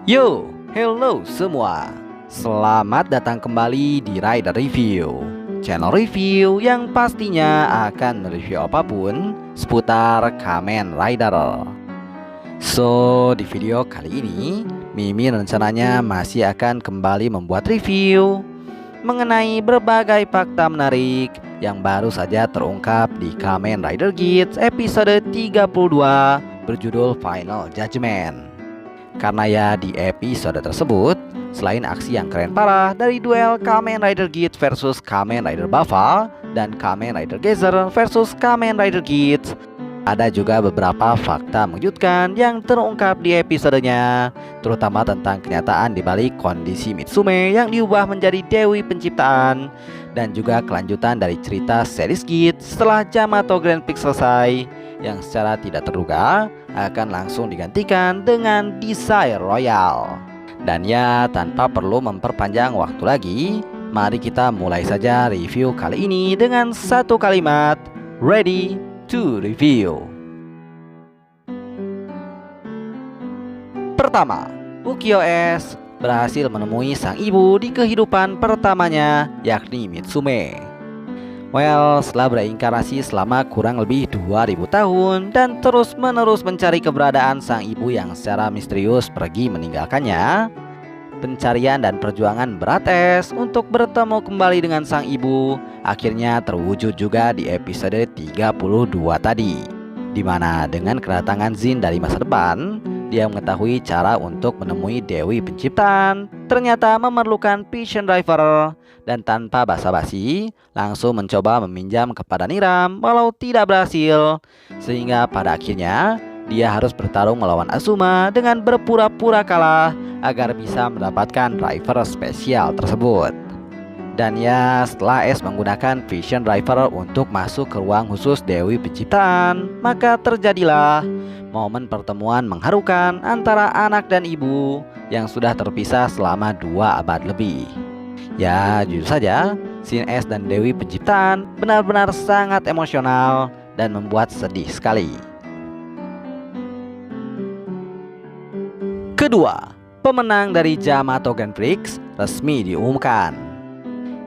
Yo, hello semua. Selamat datang kembali di Rider Review, channel review yang pastinya akan mereview apapun seputar Kamen Rider. So, di video kali ini, Mimin rencananya masih akan kembali membuat review mengenai berbagai fakta menarik yang baru saja terungkap di Kamen Rider Geats episode 32 berjudul Final Judgment. Karena ya di episode tersebut, selain aksi yang keren parah dari duel Kamen Rider Geats versus Kamen Rider Bava dan Kamen Rider Gezer versus Kamen Rider Geats, ada juga beberapa fakta mengejutkan yang terungkap di episodenya, terutama tentang kenyataan di balik kondisi Mitsume yang diubah menjadi Dewi Penciptaan, dan juga kelanjutan dari cerita series Geats setelah Yamato Grand Prix selesai, yang secara tidak terduga akan langsung digantikan dengan Desire Royale. Dan ya, tanpa perlu memperpanjang waktu lagi, mari kita mulai saja review kali ini dengan satu kalimat: ready to review. Pertama, Ukiyo-S berhasil menemui sang ibu di kehidupan pertamanya, yakni Mitsume. Well, setelah bereinkarnasi selama kurang lebih 2000 tahun dan terus-menerus mencari keberadaan sang ibu yang secara misterius pergi meninggalkannya, pencarian dan perjuangan berat es untuk bertemu kembali dengan sang ibu akhirnya terwujud juga di episode 32 tadi, dimana dengan kedatangan Zin dari masa depan, dia mengetahui cara untuk menemui Dewi Penciptaan ternyata memerlukan Vision Driver, dan tanpa basa-basi langsung mencoba meminjam kepada Niram walau tidak berhasil, sehingga pada akhirnya dia harus bertarung melawan Azuma dengan berpura-pura kalah agar bisa mendapatkan driver spesial tersebut. Dan ya, setelah S menggunakan Vision Driver untuk masuk ke ruang khusus Dewi Penciptaan, maka terjadilah momen pertemuan mengharukan antara anak dan ibu yang sudah terpisah selama 2 abad lebih. Ya, jujur saja, scene S dan Dewi Penciptaan benar-benar sangat emosional dan membuat sedih sekali. Kedua, pemenang dari Yamato Grand Prix resmi diumumkan.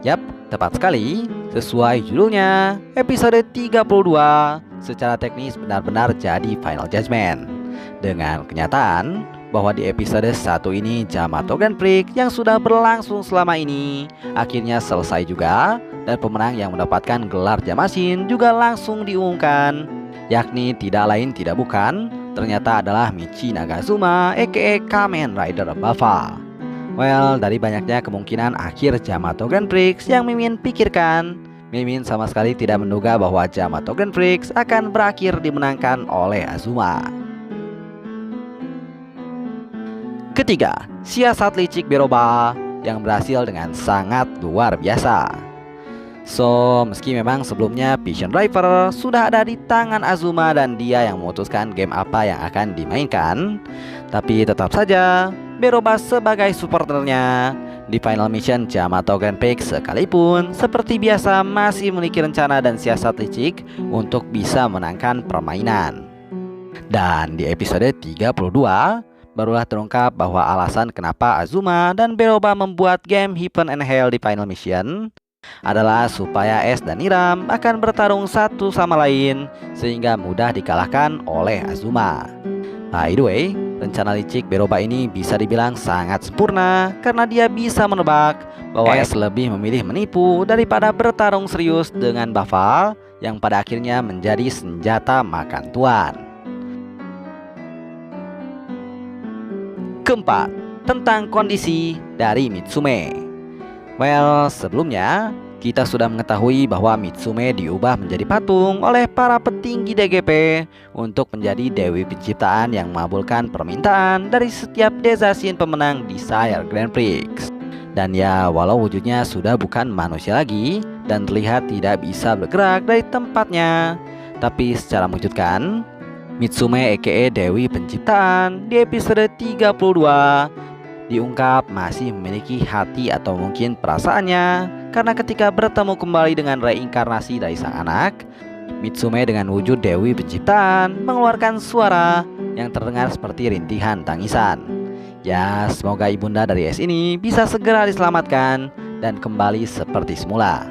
Yap, tepat sekali, sesuai judulnya, episode 32 secara teknis benar-benar jadi Final Judgment, dengan kenyataan bahwa di episode 1 ini Yamato Grand Prix yang sudah berlangsung selama ini akhirnya selesai juga, dan pemenang yang mendapatkan gelar Jamasin juga langsung diumumkan, yakni tidak lain tidak bukan ternyata adalah Michi Nagazuma aka Kamen Rider Bava. Well, dari banyaknya kemungkinan akhir Yamato Grand Prix yang Mimin pikirkan, Mimin sama sekali tidak menduga bahwa Yamato Grand Prix akan berakhir dimenangkan oleh Azuma. Ketiga, siasat licik Beroba yang berhasil dengan sangat luar biasa. So, meski memang sebelumnya Vision Driver sudah ada di tangan Azuma dan dia yang memutuskan game apa yang akan dimainkan, tapi tetap saja Beroba sebagai supporternya di final mission Yamato Grand Prix sekalipun seperti biasa masih memiliki rencana dan siasat licik untuk bisa menangkan permainan. Dan di episode 32 barulah terungkap bahwa alasan kenapa Azuma dan Beroba membuat game Heaven and Hell di final mission adalah supaya S dan Niram akan bertarung satu sama lain sehingga mudah dikalahkan oleh Azuma. By the way, rencana licik Beroba ini bisa dibilang sangat sempurna karena dia bisa menebak bahwa S lebih memilih menipu daripada bertarung serius dengan Bava yang pada akhirnya menjadi senjata makan tuan. Keempat, tentang kondisi dari Mitsume. Well, sebelumnya kita sudah mengetahui bahwa Mitsume diubah menjadi patung oleh para petinggi DGP untuk menjadi Dewi Penciptaan yang mengabulkan permintaan dari setiap Dezasin pemenang Desire Grand Prix. Dan ya, walau wujudnya sudah bukan manusia lagi dan terlihat tidak bisa bergerak dari tempatnya, tapi secara mengejutkan, Mitsume aka Dewi Penciptaan di episode 32 diungkap masih memiliki hati atau mungkin perasaannya, karena ketika bertemu kembali dengan reinkarnasi dari sang anak, Mitsume dengan wujud Dewi Penciptaan mengeluarkan suara yang terdengar seperti rintihan tangisan. Ya, semoga ibunda dari S ini bisa segera diselamatkan dan kembali seperti semula.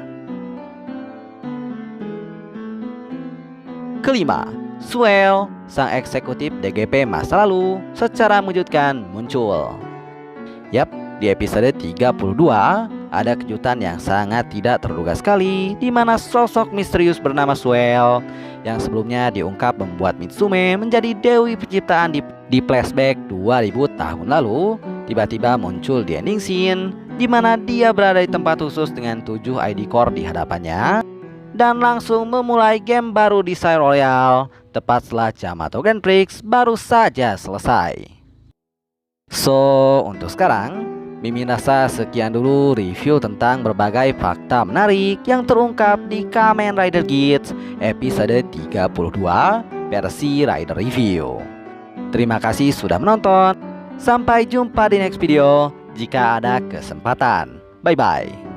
Kelima, Suel, sang eksekutif DGP masa lalu, secara mengejutkan muncul. Yap, di episode 32 ada kejutan yang sangat tidak terduga sekali, di mana sosok misterius bernama Suel yang sebelumnya diungkap membuat Mitsume menjadi dewi penciptaan di flashback 2000 tahun lalu, tiba-tiba muncul di ending scene, di mana dia berada di tempat khusus dengan 7 ID core di hadapannya dan langsung memulai game baru di Sire Royal tepat setelah Yamato Grand Prix baru saja selesai. So, untuk sekarang Mimin rasa sekian dulu review tentang berbagai fakta menarik yang terungkap di Kamen Rider Geats episode 32 versi Rider Review. Terima kasih sudah menonton. Sampai jumpa di next video jika ada kesempatan. Bye bye.